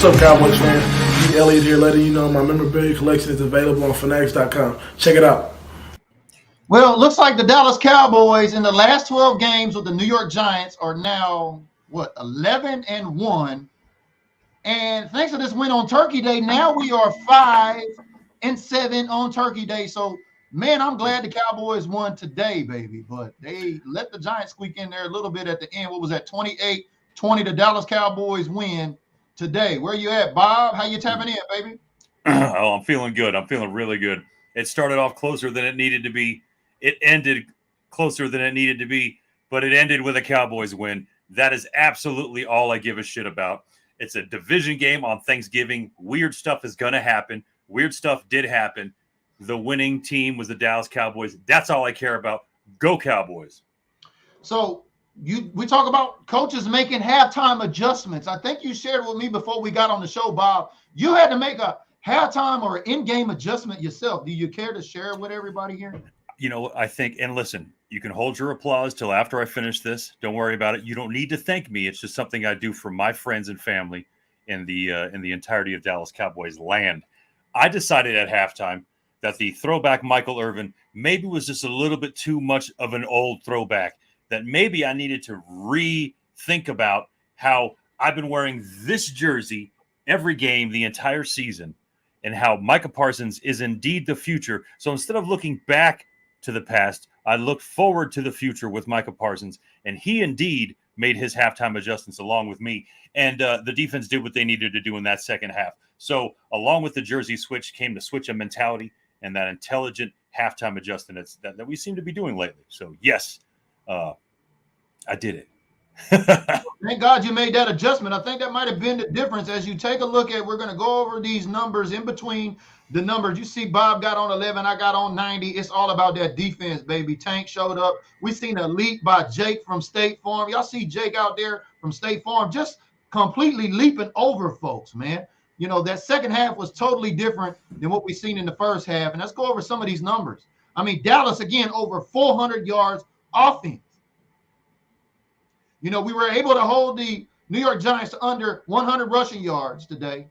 What's up, Cowboys fans? G. Elliott here, letting you know my memorabilia collection is available on Fanatics.com. Check it out. Well, it looks like the Dallas Cowboys in the last 12 games with the New York Giants are now, 11-1. And thanks to this win on Turkey Day, now we are 5-7 on Turkey Day. So, man, I'm glad the Cowboys won today, baby. But they let the Giants squeak in there a little bit at the end. What was that, 28-20? The Dallas Cowboys win today. Where you at, Bob? How you tapping in, baby? Oh, I'm feeling good. I'm feeling really good. It started off closer than it needed to be. It ended closer than it needed to be, but it ended with a Cowboys win. That is absolutely all I give a shit about. It's a division game on Thanksgiving. Weird stuff is going to happen. Weird stuff did happen. The winning team was the Dallas Cowboys. That's all I care about. Go Cowboys. So we talk about coaches making halftime adjustments. I think you shared with me before we got on the show, Bob. You had to make a halftime or in-game adjustment yourself. Do you care to share it with everybody here? You know, I think, and listen, you can hold your applause till after I finish this. Don't worry about it. You don't need to thank me. It's just something I do for my friends and family in the entirety of Dallas Cowboys land. I decided at halftime that the throwback Michael Irvin maybe was just a little bit too much of an old throwback, that maybe I needed to rethink about how I've been wearing this jersey every game the entire season and how Micah Parsons is indeed the future. So instead of looking back to the past, I look forward to the future with Micah Parsons, and he indeed made his halftime adjustments along with me. And the defense did what they needed to do in that second half. So along with the jersey switch came the switch of mentality and that intelligent halftime adjustment that we seem to be doing lately. So yes, I did it. Thank God you made that adjustment. I think that might have been the difference. As you take a look at, we're going to go over these numbers in between the numbers. You see Bob got on 11, I got on 90. It's all about that defense, baby. Tank showed up. We seen a leap by Jake from State Farm. Y'all see Jake out there from State Farm just completely leaping over folks, man. You know, that second half was totally different than what we've seen in the first half. And let's go over some of these numbers. I mean, Dallas, again, over 400 yards offense. You know, we were able to hold the New York Giants to under 100 rushing yards today.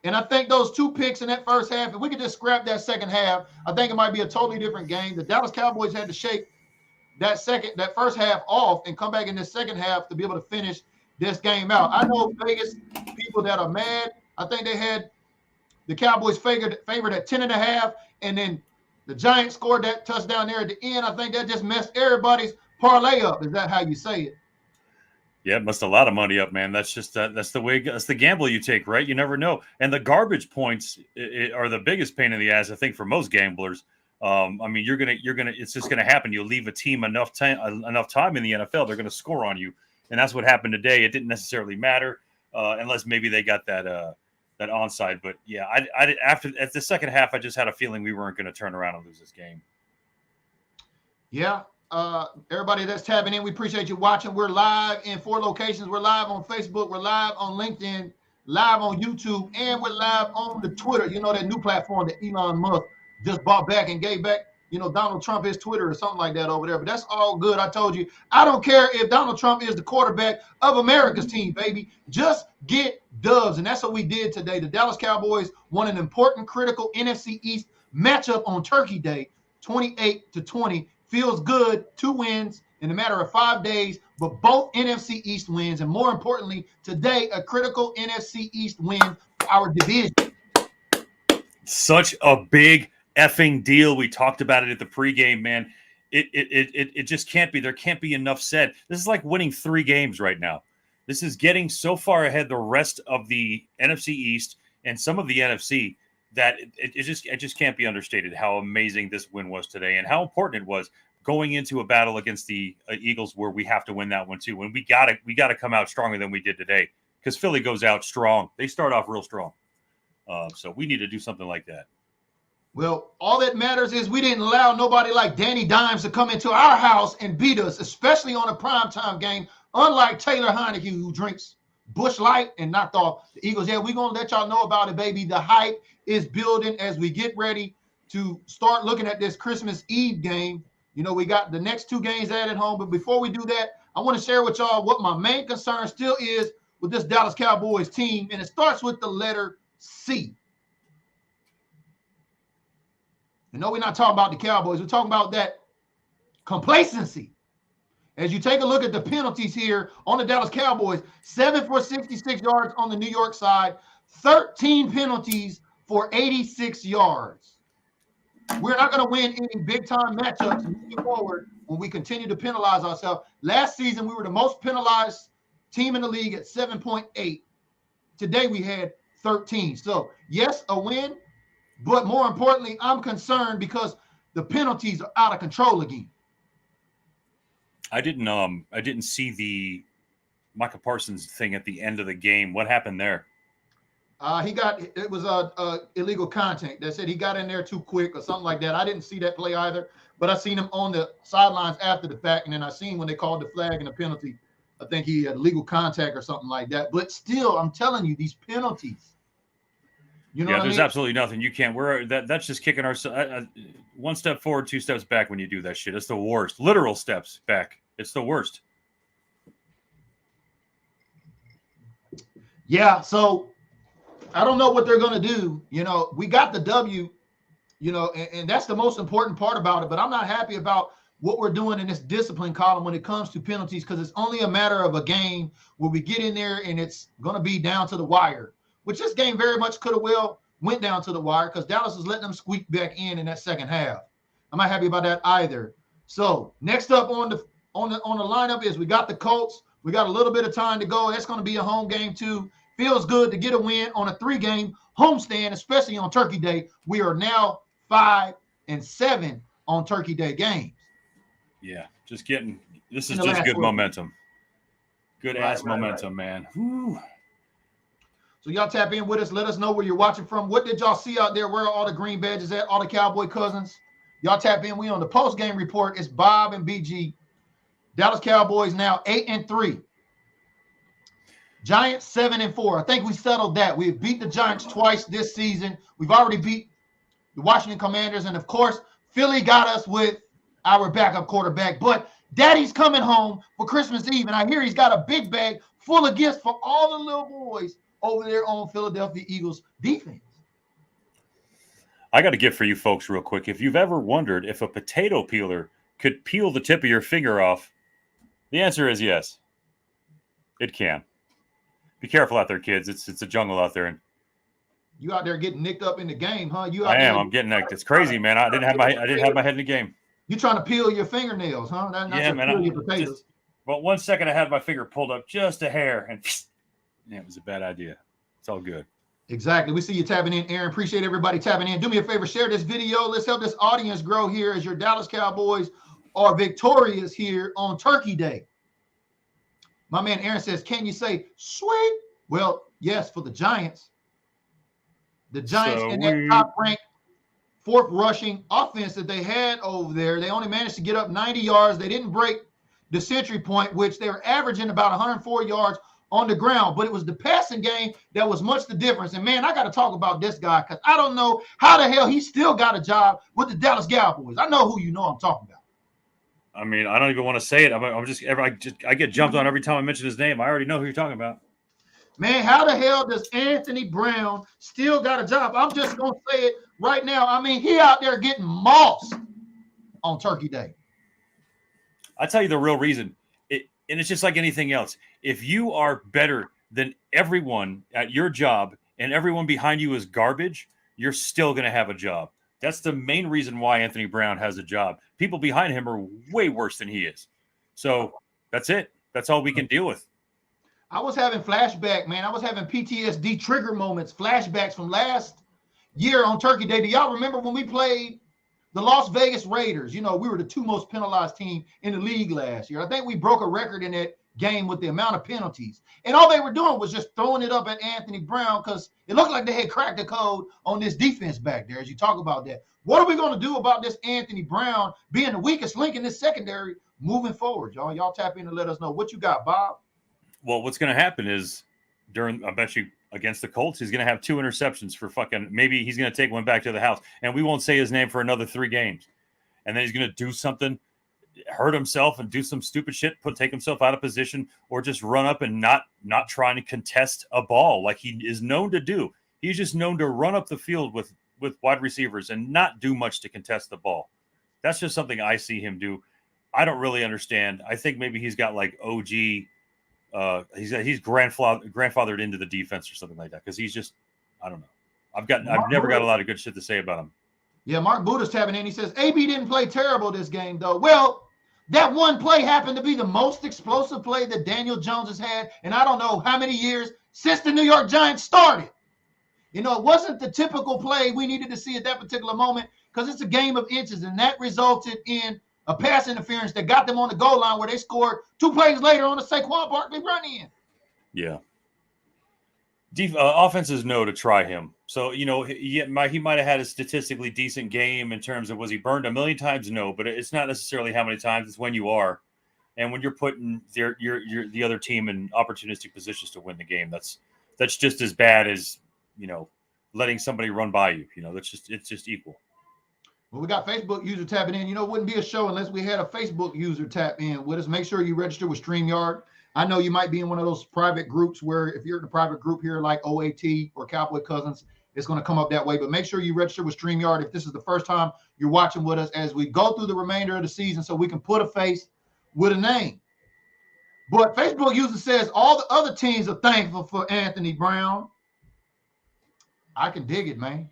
And I think those two picks in that first half, if we could just scrap that second half, I think it might be a totally different game. The Dallas Cowboys had to shake that first half off and come back in the second half to be able to finish this game out. I know Vegas people that are mad. I think they had the Cowboys favored at 10.5, and then the Giants scored that touchdown there at the end. I think that just messed everybody's parlay up. Is that how you say it? Yeah, it messed a lot of money up, man. That's just that's the gamble you take, right? You never know. And the garbage points are the biggest pain in the ass, I think, for most gamblers. I mean, it's just gonna happen. You leave a team enough time in the NFL, they're gonna score on you, and that's what happened today. It didn't necessarily matter unless maybe they got that onside. But yeah, at the second half, I just had a feeling we weren't going to turn around and lose this game. Yeah. Everybody that's tapping in, we appreciate you watching. We're live in 4 locations. We're live on Facebook. We're live on LinkedIn, live on YouTube, and we're live on the Twitter. You know, that new platform that Elon Musk just bought back and gave back, you know, Donald Trump his Twitter or something like that over there. But that's all good. I told you, I don't care if Donald Trump is the quarterback of America's team, baby. Just get dubs. And that's what we did today. The Dallas Cowboys won an important, critical NFC East matchup on Turkey Day, 28-20. Feels good. 2 wins in a matter of 5 days, but both NFC East wins. And more importantly, today, a critical NFC East win for our division. Such a big effing deal. We talked about it at the pregame, man. It just can't be. There can't be enough said. This is like winning 3 games right now. This is getting so far ahead the rest of the NFC East and some of the NFC that it just can't be understated how amazing this win was today and how important it was going into a battle against the Eagles where we have to win that one too. And we gotta come out stronger than we did today because Philly goes out strong. They start off real strong. So we need to do something like that. Well, all that matters is we didn't allow nobody like Danny Dimes to come into our house and beat us, especially on a primetime game, unlike Taylor Heineke, who drinks Busch Light and knocked off the Eagles. Yeah, we're going to let y'all know about it, baby. The hype is building as we get ready to start looking at this Christmas Eve game. You know, we got the next 2 games at home. But before we do that, I want to share with y'all what my main concern still is with this Dallas Cowboys team, and it starts with the letter C. You know, we're not talking about the Cowboys. We're talking about that complacency. As you take a look at the penalties here on the Dallas Cowboys, 7 for 66 yards on the New York side, 13 penalties for 86 yards. We're not going to win any big-time matchups moving forward when we continue to penalize ourselves. Last season, we were the most penalized team in the league at 7.8. Today, we had 13. So, yes, a win, but more importantly, I'm concerned because the penalties are out of control again. I didn't see the Micah Parsons thing at the end of the game. What happened there? It was a illegal contact. They said he got in there too quick or something like that. I didn't see that play either, but I seen him on the sidelines after the fact, and then I seen when they called the flag and the penalty. I think he had legal contact or something like that. But still, I'm telling you, these penalties. You know, there's absolutely nothing you can't. That's just kicking ourselves one step forward, 2 steps back when you do that shit. It's the worst. Literal steps back. It's the worst. Yeah, so I don't know what they're going to do. You know, we got the W, you know, and that's the most important part about it. But I'm not happy about what we're doing in this discipline column when it comes to penalties, because it's only a matter of a game where we get in there and it's going to be down to the wire, which this game very much could have went down to the wire because Dallas is letting them squeak back in that second half. I'm not happy about that either. So next up on the lineup is we got the Colts. We got a little bit of time to go. That's going to be a home game too. Feels good to get a win on a 3-game homestand, especially on Turkey Day. We are now 5-7 on Turkey Day games. Yeah, this is just good momentum. Good ass momentum, man. Woo. So y'all tap in with us. Let us know where you're watching from. What did y'all see out there? Where are all the green badges at? All the Cowboy cousins. Y'all tap in. We on the post-game report. It's Bob and BG. Dallas Cowboys now 8-3. Giants 7-4. I think we settled that. We've beat the Giants twice this season. We've already beat the Washington Commanders. And, of course, Philly got us with our backup quarterback. But Daddy's coming home for Christmas Eve, and I hear he's got a big bag full of gifts for all the little boys over there on Philadelphia Eagles defense. I got a gift for you folks real quick. If you've ever wondered if a potato peeler could peel the tip of your finger off, the answer is yes. It can. Be careful out there, kids. It's a jungle out there. And you out there getting nicked up in the game, huh? I'm getting nicked. It's crazy, man. I didn't have my head in the game. You trying to peel your fingernails, huh? Yeah, man. Well, 1 second I had my finger pulled up just a hair, and it was a bad idea. It's all good. Exactly. We see you tapping in, Aaron. Appreciate everybody tapping in. Do me a favor, share this video. Let's help this audience grow here as your Dallas Cowboys are victorious here on Turkey Day. My man Aaron says, can you say sweet? Well, yes, for the Giants. The Giants in that top-ranked 4th rushing offense that they had over there, they only managed to get up 90 yards. They didn't break the century point, which they were averaging about 104 yards on the ground. But it was the passing game that was much the difference. And, man, I got to talk about this guy because I don't know how the hell he still got a job with the Dallas Cowboys. I know who you know I'm talking about. I mean, I don't even want to say it. I get jumped on every time I mention his name. I already know who you're talking about. Man, how the hell does Anthony Brown still got a job? I'm just going to say it right now. I mean, he out there getting mossed on Turkey Day. I'll tell you the real reason. And it's just like anything else. If you are better than everyone at your job and everyone behind you is garbage, you're still going to have a job. That's the main reason why Anthony Brown has a job. People behind him are way worse than he is. So that's it. That's all we can deal with. I was having flashback, man. I was having PTSD trigger moments, flashbacks from last year on Turkey Day. Do y'all remember when we played the Las Vegas Raiders? You know, we were the 2 most penalized team in the league last year. I think we broke a record in that game with the amount of penalties. And all they were doing was just throwing it up at Anthony Brown because it looked like they had cracked the code on this defense back there as you talk about that. What are we going to do about this Anthony Brown being the weakest link in this secondary moving forward, y'all? Y'all tap in and let us know. What you got, Bob? Well, what's going to happen is I bet you against the Colts, he's going to have 2 interceptions for maybe he's going to take one back to the house. And we won't say his name for another 3 games. And then he's going to do something hurt himself and do some stupid shit, take himself out of position, or just run up and not trying to contest a ball like he is known to do. He's just known to run up the field with wide receivers and not do much to contest the ball. That's just something I see him do. I don't really understand. I think maybe he's got like OG. He's grandfathered into the defense or something like that, because he's just, I don't know. I've never got a lot of good shit to say about him. Yeah, Mark Buddha's tapping in. He says, AB didn't play terrible this game, though. Well, that one play happened to be the most explosive play that Daniel Jones has had in I don't know how many years since the New York Giants started. You know, it wasn't the typical play we needed to see at that particular moment, because it's a game of inches, and that resulted in a pass interference that got them on the goal line where they scored 2 plays later on a Saquon Barkley run-in. Yeah. Offenses know to try him. So, you know, he might have had a statistically decent game in terms of, was he burned a million times? No, but it's not necessarily how many times. It's when you are. And when you're putting the other team in opportunistic positions to win the game, that's just as bad as, you know, letting somebody run by you. You know, it's just equal. Well, we got Facebook user tapping in. You know, it wouldn't be a show unless we had a Facebook user tap in with us. Make sure you register with StreamYard. I know you might be in one of those private groups where if you're in a private group here like OAT or Cowboy Cousins, it's going to come up that way. But make sure you register with StreamYard if this is the first time you're watching with us as we go through the remainder of the season, so we can put a face with a name. But Facebook user says all the other teams are thankful for Anthony Brown. I can dig it, man.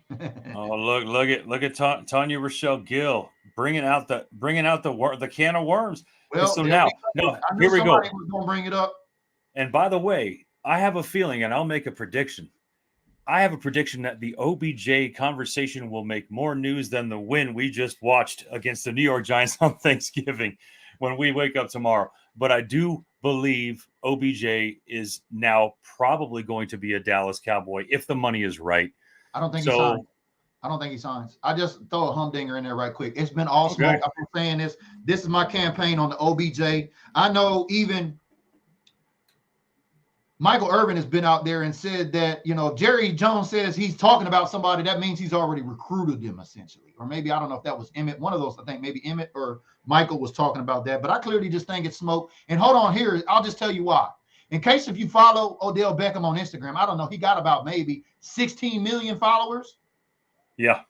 Oh, look at Tanya Rochelle Gill bringing out the can of worms. Well, so now, here we go. Was going to bring it up. And by the way, I have a feeling, and I'll make a prediction. I have a prediction that the OBJ conversation will make more news than the win we just watched against the New York Giants on Thanksgiving when we wake up tomorrow. But I do believe OBJ is now probably going to be a Dallas Cowboy if the money is right. I don't think he signs. I don't think he signs. I just throw a humdinger in there right quick. It's been all smoke. I've been saying this. This is my campaign on the OBJ. I know even Michael Irvin has been out there and said that, you know, if Jerry Jones says he's talking about somebody, that means he's already recruited them essentially. Or maybe, I don't know if that was Emmett. One of those, I think maybe Emmett or Michael was talking about that. But I clearly just think it's smoke. And hold on here. I'll just tell you why. In case if you follow Odell Beckham on Instagram, I don't know, he got about maybe 16 million followers. Yeah.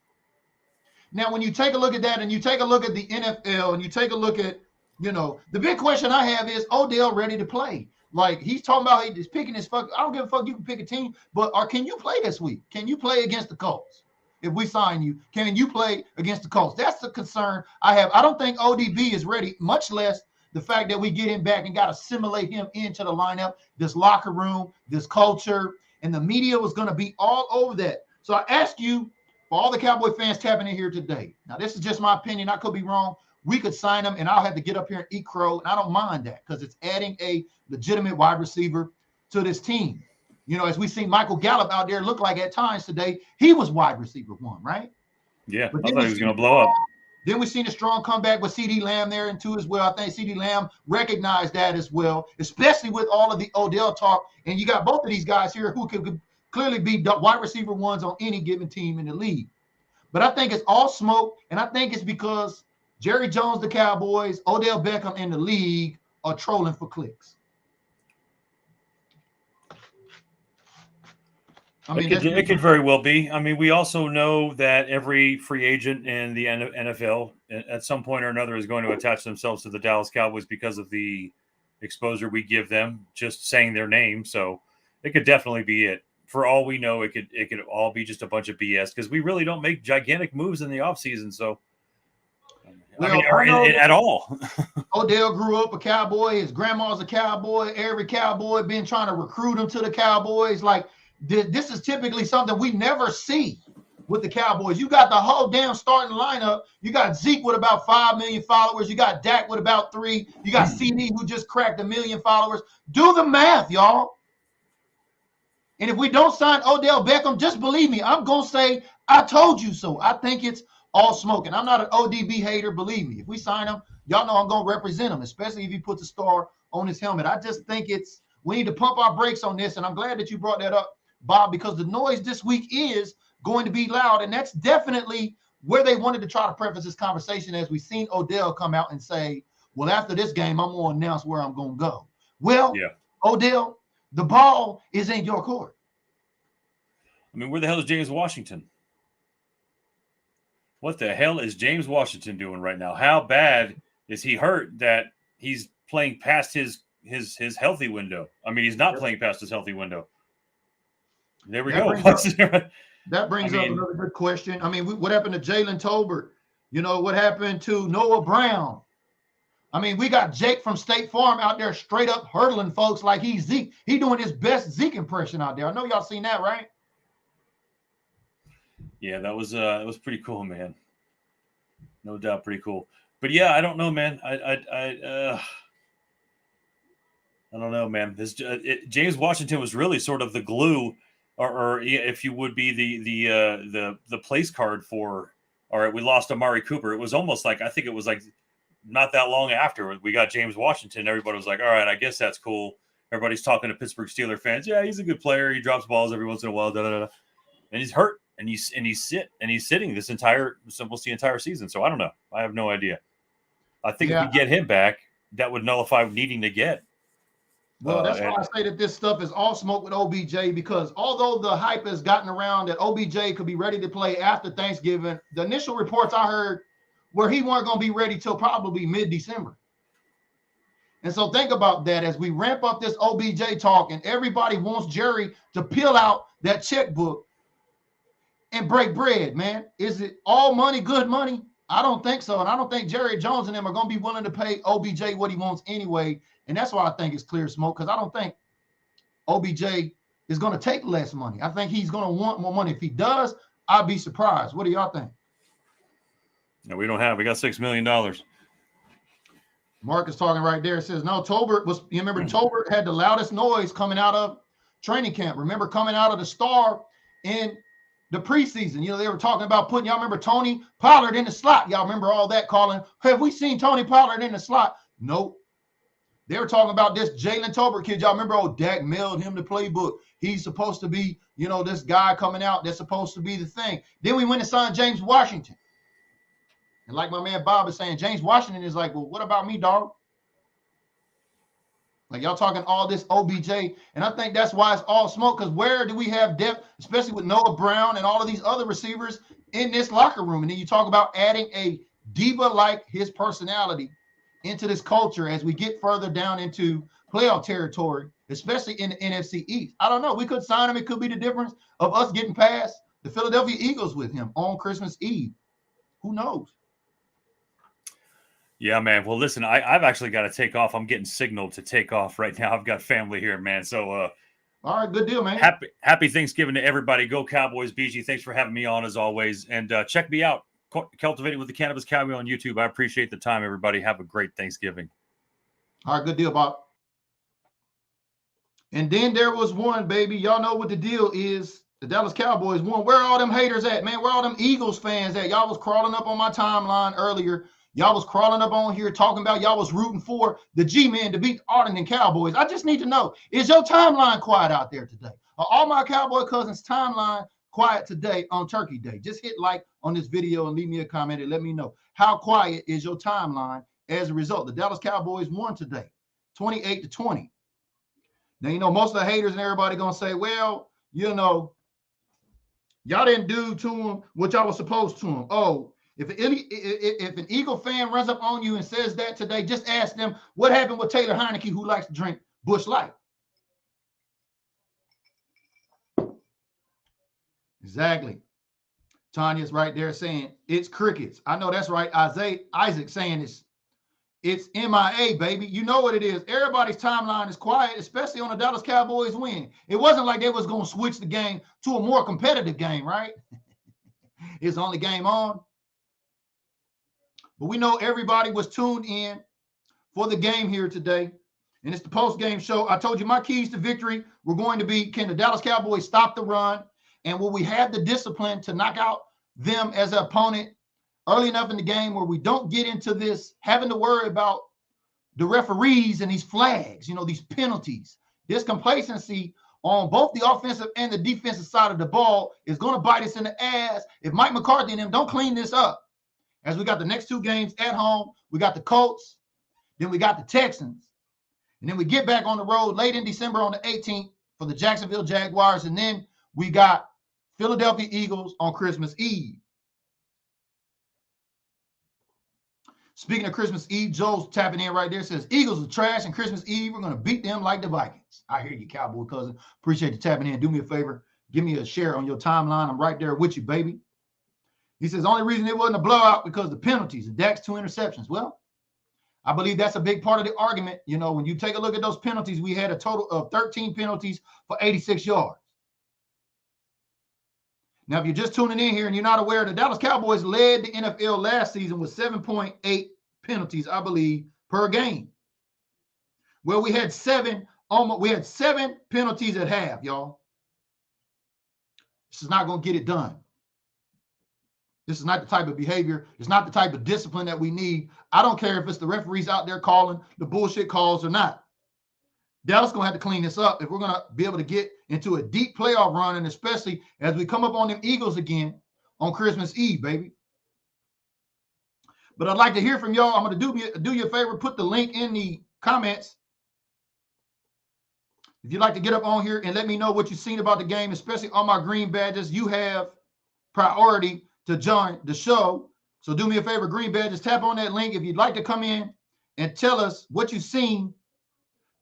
Now, when you take a look at that and you take a look at the NFL and you take a look at, you know, the big question I have is Odell ready to play? Like, he's talking about he's picking his fuck. I don't give a fuck. You can pick a team, but can you play this week? Can you play against the Colts? If we sign you, can you play against the Colts? That's the concern I have. I don't think ODB is ready, much less the fact that we get him back and got to assimilate him into the lineup, this locker room, this culture, and the media was going to be all over that. So I ask you, for all the Cowboy fans tapping in here today, now this is just my opinion. I could be wrong. We could sign him, and I'll have to get up here and eat crow, and I don't mind that because it's adding a legitimate wide receiver to this team. You know, as we see Michael Gallup out there look like at times today, he was wide receiver 1, right? Yeah, I thought he was going to blow up. Then we've seen a strong comeback with CeeDee Lamb there and too as well. I think CeeDee Lamb recognized that as well, especially with all of the Odell talk. And you got both of these guys here who could clearly be wide receiver 1s on any given team in the league. But I think it's all smoke, and I think it's because Jerry Jones, the Cowboys, Odell Beckham, and the league are trolling for clicks. I mean, it could very well be. I mean, we also know that every free agent in the NFL at some point or another is going to attach themselves to the Dallas Cowboys because of the exposure we give them just saying their name. So it could definitely be it. For all we know, it could all be just a bunch of BS because we really don't make gigantic moves in the offseason. So, at all. Odell grew up a Cowboy. His grandma's a Cowboy. Every Cowboy been trying to recruit him to the Cowboys. Like, this is typically something we never see with the Cowboys. You got the whole damn starting lineup. You got Zeke with about 5 million followers. You got Dak with about 3. You got CD who just cracked 1 million followers. Do the math, y'all. And if we don't sign Odell Beckham, just believe me, I'm going to say, I told you so. I think it's all smoke. And I'm not an ODB hater, believe me. If we sign him, y'all know I'm going to represent him, especially if he puts a star on his helmet. I just think we need to pump our brakes on this. And I'm glad that you brought that up, Bob, because the noise this week is going to be loud. And that's definitely where they wanted to try to preface this conversation as we've seen Odell come out and say, well, after this game, I'm going to announce where I'm going to go. Well, Yeah. Odell, the ball is in your court. I mean, where the hell is James Washington? What the hell is James Washington doing right now? How bad is he hurt that he's playing past his healthy window? I mean, he's not playing past his healthy window. There we go. That brings up another good question. I mean, what happened to Jalen Tolbert? You know, what happened to Noah Brown? I mean, we got Jake from State Farm out there straight up hurdling folks like he's Zeke. He doing his best Zeke impression out there. I know y'all seen that, right? Yeah, that was pretty cool, man. No doubt, pretty cool. But yeah, I don't know, man. I don't know, man. James Washington was really sort of the glue, or if you would be the place card for. All right, we lost Amari Cooper. It was almost like, I think it was like not that long after we got James Washington. Everybody was like, all right, I guess that's cool. Everybody's talking to Pittsburgh Steelers fans. Yeah, he's a good player. He drops balls every once in a while. And he's hurt, and he's sitting this entire season. So I don't know. I have no idea. I think if we get him back, that would nullify needing to get. Well, that's why I say that this stuff is all smoke with OBJ, because although the hype has gotten around that OBJ could be ready to play after Thanksgiving, the initial reports I heard were he weren't going to be ready till probably mid-December. And so think about that as we ramp up this OBJ talk, and everybody wants Jerry to peel out that checkbook and break bread, man. Is it all money, good money? I don't think so. And I don't think Jerry Jones and them are going to be willing to pay OBJ what he wants anyway. And that's why I think it's clear smoke, because I don't think OBJ is going to take less money. I think he's going to want more money. If he does, I'll be surprised. What do y'all think? No, we got $6 million. Mark is talking right there. It says, no, Tolbert was, you remember Tolbert had the loudest noise coming out of training camp. Remember coming out of the Star in the preseason, you know, they were talking about putting, y'all remember Tony Pollard in the slot. Y'all remember all that calling, have we seen Tony Pollard in the slot? Nope. They were talking about this Jalen Tolbert kid. Y'all remember, Dak mailed him the playbook. He's supposed to be, you know, this guy coming out that's supposed to be the thing. Then we went and signed James Washington. And like my man Bob is saying, James Washington is like, well, what about me, dog? Like, y'all talking all this OBJ, and I think that's why it's all smoke, because where do we have depth, especially with Noah Brown and all of these other receivers in this locker room? And then you talk about adding a diva like his personality into this culture as we get further down into playoff territory, especially in the NFC East. I don't know. We could sign him. It could be the difference of us getting past the Philadelphia Eagles with him on Christmas Eve. Who knows? Yeah, man. Well, listen, I've actually got to take off. I'm getting signaled to take off right now. I've got family here, man. So, all right, good deal, man. Happy Thanksgiving to everybody. Go Cowboys, BG. Thanks for having me on as always. And check me out, Cultivating with the Cannabis Cowboy on YouTube. I appreciate the time, everybody. Have a great Thanksgiving. All right, good deal, Bob. And then there was one, baby. Y'all know what the deal is. The Dallas Cowboys won. Where are all them haters at, man? Where are all them Eagles fans at? Y'all was crawling up on my timeline earlier. Y'all was crawling up on here talking about y'all was rooting for the G-Men to beat the Arlington Cowboys. I just need to know, is your timeline quiet out there today? Are all my Cowboy cousins' timeline quiet today on Turkey Day? Just hit like on this video and leave me a comment and let me know how quiet is your timeline as a result. The Dallas Cowboys won today, 28-20. Now, you know, most of the haters and everybody going to say, well, you know, y'all didn't do to them what y'all was supposed to them. Oh, if an Eagle fan runs up on you and says that today, just ask them what happened with Taylor Heineke, who likes to drink Busch Light. Exactly. Tanya's right there saying it's crickets. I know that's right. Isaac saying it's MIA, baby. You know what it is. Everybody's timeline is quiet, especially on the Dallas Cowboys win. It wasn't like they was going to switch the game to a more competitive game, right? It's the only game on. But we know everybody was tuned in for the game here today. And it's the post-game show. I told you my keys to victory were going to be, can the Dallas Cowboys stop the run? And will we have the discipline to knock out them as an opponent early enough in the game where we don't get into this having to worry about the referees and these flags, you know, these penalties. This complacency on both the offensive and the defensive side of the ball is going to bite us in the ass if Mike McCarthy and them don't clean this up. As we got the next two games at home, we got the Colts. Then we got the Texans. And then we get back on the road late in December on the 18th for the Jacksonville Jaguars. And then we got Philadelphia Eagles on Christmas Eve. Speaking of Christmas Eve, Joe's tapping in right there. Says, Eagles are trash, and Christmas Eve, we're going to beat them like the Vikings. I hear you, Cowboy cousin. Appreciate you tapping in. Do me a favor. Give me a share on your timeline. I'm right there with you, baby. He says, only reason it wasn't a blowout because the penalties. And Dak's 2 interceptions. Well, I believe that's a big part of the argument. You know, when you take a look at those penalties, we had a total of 13 penalties for 86 yards. Now, if you're just tuning in here and you're not aware, the Dallas Cowboys led the NFL last season with 7.8 penalties, I believe, per game. Well, we had seven penalties at half, y'all. This is not going to get it done. This is not the type of behavior. It's not the type of discipline that we need. I don't care if it's the referees out there calling the bullshit calls or not. Dallas going to have to clean this up if we're going to be able to get into a deep playoff run, and especially as we come up on them Eagles again on Christmas Eve, baby. But I'd like to hear from y'all. I'm going to do you a favor, put the link in the comments. If you'd like to get up on here and let me know what you've seen about the game, especially on my green badges, you have priority to join the show. So do me a favor, green badges, tap on that link if you'd like to come in and tell us what you've seen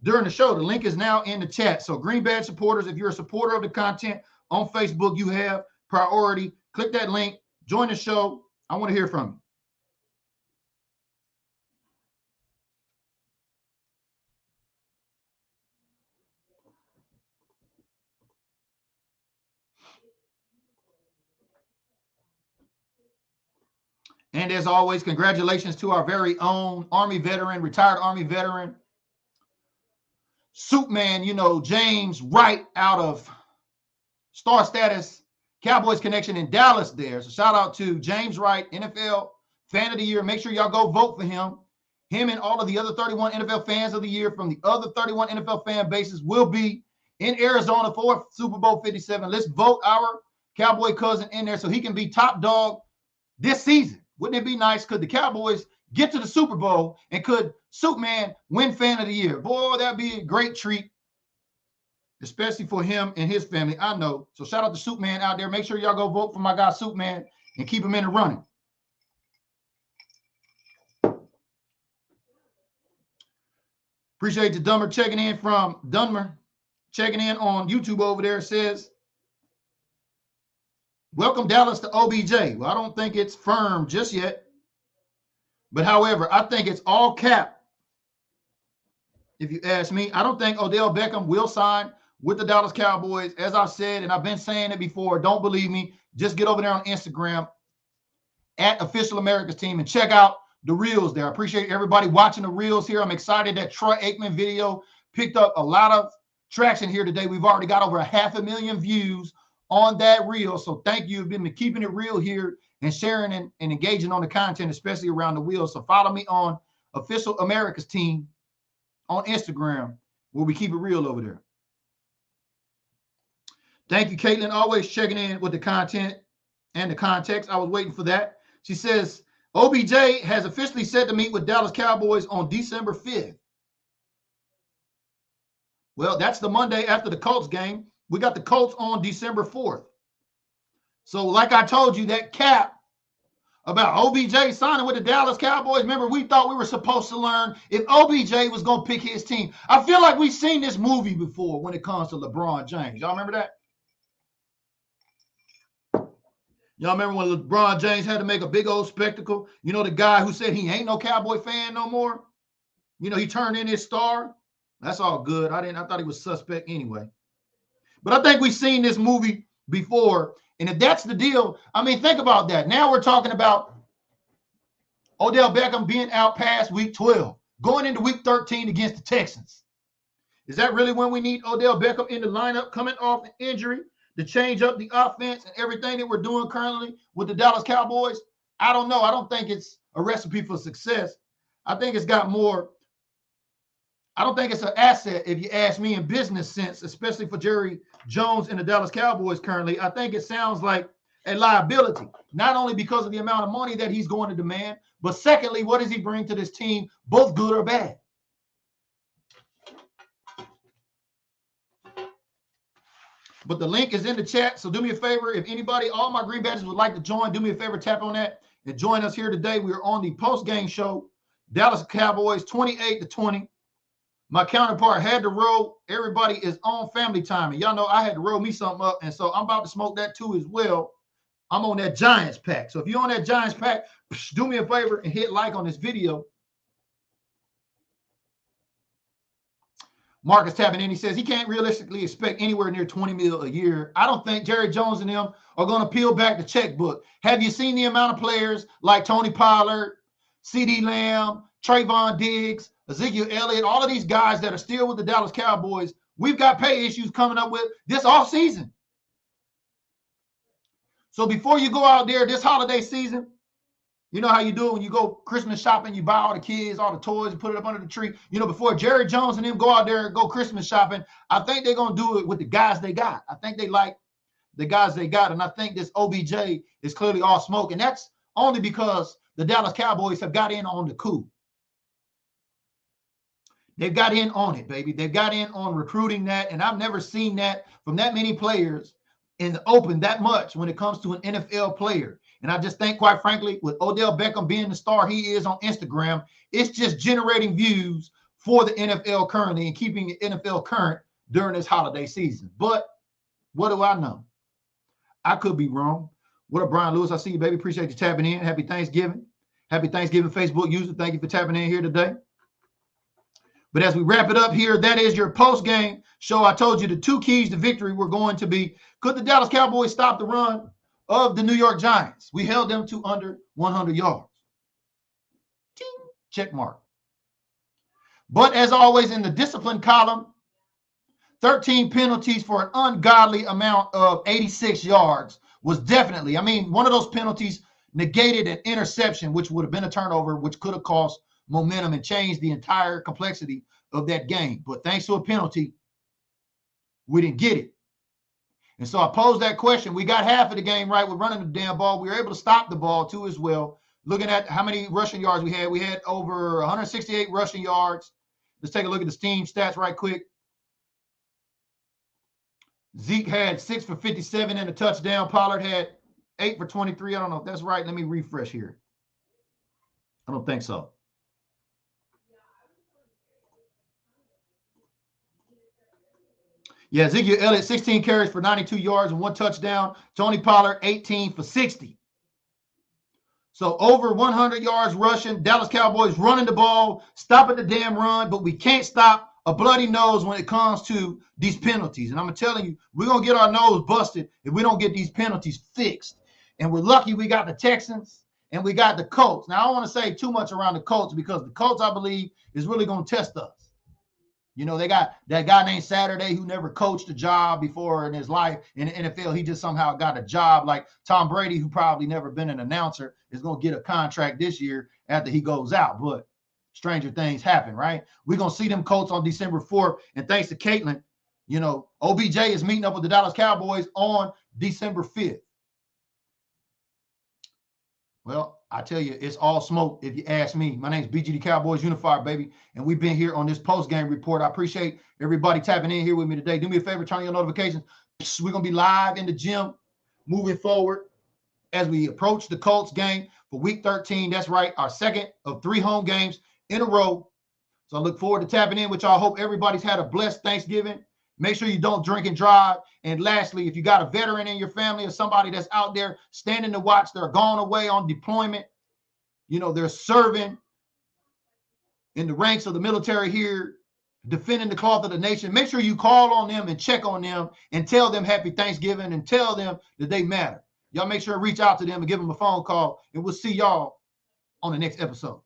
during the show. The link is now in the chat. So green badge supporters, if you're a supporter of the content on Facebook, you have priority. Click that link, join the show. I want to hear from you. And as always, congratulations to our very own Army veteran, retired Army veteran, Superman, you know, James Wright out of Star Status, Cowboys Connection in Dallas there. So shout out to James Wright, NFL Fan of the Year. Make sure y'all go vote for him. Him and all of the other 31 NFL Fans of the Year from the other 31 NFL fan bases will be in Arizona for Super Bowl 57. Let's vote our Cowboy cousin in there so he can be top dog this season. Wouldn't it be nice? Could the Cowboys get to the Super Bowl, and could Superman win Fan of the Year? Boy, that'd be a great treat, especially for him and his family. I know. So shout out to Superman out there. Make sure y'all go vote for my guy Superman and keep him in the running. Appreciate the Dumber checking in from Dunmer, checking in on YouTube over there. Says, welcome Dallas to OBJ. Well, I don't think it's firm just yet. But however, I think it's all cap. If you ask me, I don't think Odell Beckham will sign with the Dallas Cowboys. As I've said, and I've been saying it before, don't believe me, just get over there on Instagram at Official America's Team and check out the reels there. I appreciate everybody watching the reels here. I'm excited that Troy Aikman video picked up a lot of traction here today. We've already got over 500,000 views on that reel. So thank you. You've been keeping it real here and sharing and engaging on the content, especially around the wheel. So follow me on Official America's Team on Instagram, where we keep it real over there. Thank you, Caitlin. Always checking in with the content and the context. I was waiting for that. She says, OBJ has officially set to meet with Dallas Cowboys on December 5th. Well, that's the Monday after the Colts game. We got the Colts on December 4th. So like I told you, that cap about OBJ signing with the Dallas Cowboys, remember, we thought we were supposed to learn if OBJ was going to pick his team. I feel like we've seen this movie before when it comes to LeBron James. Y'all remember that? Y'all remember when LeBron James had to make a big old spectacle? You know, the guy who said he ain't no Cowboy fan no more? You know, he turned in his star. That's all good. I thought he was suspect anyway. But I think we've seen this movie before. And if that's the deal, I mean, think about that. Now we're talking about Odell Beckham being out past week 12, going into week 13 against the Texans. Is that really when we need Odell Beckham in the lineup coming off an injury to change up the offense and everything that we're doing currently with the Dallas Cowboys? I don't know. I don't think it's a recipe for success. I think it's got more. I don't think it's an asset, if you ask me, in business sense, especially for Jerry Jones and the Dallas Cowboys currently. I think it sounds like a liability, not only because of the amount of money that he's going to demand, but secondly, what does he bring to this team, both good or bad? But the link is in the chat, so do me a favor. If anybody, all my green badges would like to join, do me a favor, tap on that and join us here today. We're on the post-game show. Dallas Cowboys 28-20. My counterpart had to roll. Everybody is on family time. And y'all know I had to roll me something up, and so I'm about to smoke that too as well. I'm on that Giants pack. So if you're on that Giants pack, do me a favor and hit like on this video. Marcus tapping in. He says he can't realistically expect anywhere near 20 mil a year. I don't think Jerry Jones and them are going to peel back the checkbook. Have you seen the amount of players like Tony Pollard, CeeDee Lamb, Trayvon Diggs, Ezekiel Elliott, all of these guys that are still with the Dallas Cowboys? We've got pay issues coming up with this offseason. So before you go out there this holiday season, you know how you do it when you go Christmas shopping, you buy all the kids, all the toys, and put it up under the tree. You know, before Jerry Jones and them go out there and go Christmas shopping, I think they're going to do it with the guys they got. I think they like the guys they got, and I think this OBJ is clearly all smoke, and that's only because the Dallas Cowboys have got in on the coup. They've got in on it, baby. They've got in on recruiting that, and I've never seen that from that many players in the open that much when it comes to an NFL player. And I just think, quite frankly, with Odell Beckham being the star he is on Instagram, it's just generating views for the NFL currently and keeping the NFL current during this holiday season. But what do I know? I could be wrong. What up, Brian Lewis? I see you, baby. Appreciate you tapping in. Happy Thanksgiving. Happy Thanksgiving, Facebook user. Thank you for tapping in here today. But as we wrap it up here, that is your post-game show. I told you the two keys to victory were going to be, could the Dallas Cowboys stop the run of the New York Giants? We held them to under 100 yards. Check mark. But as always, in the discipline column, 13 penalties for an ungodly amount of 86 yards was definitely, I mean, one of those penalties negated an interception, which would have been a turnover, which could have cost momentum and changed the entire complexity of that game. But thanks to a penalty, we didn't get it. And so I posed that question. We got half of the game right with running the damn ball. We were able to stop the ball too as well. Looking at how many rushing yards we had over 168 rushing yards. Let's take a look at the team stats right quick. Zeke had 6 for 57 and a touchdown. Pollard had 8 for 23. I don't know if that's right. Let me refresh here. I don't think so. Yeah, Ezekiel Elliott, 16 carries for 92 yards and 1 touchdown. Tony Pollard, 18 for 60. So over 100 yards rushing. Dallas Cowboys running the ball, stopping the damn run, but we can't stop a bloody nose when it comes to these penalties. And I'm telling you, we're going to get our nose busted if we don't get these penalties fixed. And we're lucky we got the Texans and we got the Colts. Now, I don't want to say too much around the Colts because the Colts, I believe, is really going to test us. You know, they got that guy named Saturday who never coached a job before in his life in the NFL. He just somehow got a job, like Tom Brady, who probably never been an announcer, is going to get a contract this year after he goes out. But stranger things happen, right? We're going to see them Colts on December 4th. And thanks to Caitlin, you know, OBJ is meeting up with the Dallas Cowboys on December 5th. Well, I tell you, it's all smoke if you ask me. My name's BGD Cowboys Unified, baby, and we've been here on this post-game report. I appreciate everybody tapping in here with me today. Do me a favor, turn on your notifications. We're going to be live in the gym moving forward as we approach the Colts game for Week 13. That's right, our second of 3 home games in a row. So I look forward to tapping in with y'all. Hope everybody's had a blessed Thanksgiving. Make sure you don't drink and drive. And lastly, if you got a veteran in your family or somebody that's out there standing to watch, they're gone away on deployment, you know, they're serving in the ranks of the military here, defending the cloth of the nation. Make sure you call on them and check on them and tell them happy Thanksgiving and tell them that they matter. Y'all make sure to reach out to them and give them a phone call, and we'll see y'all on the next episode.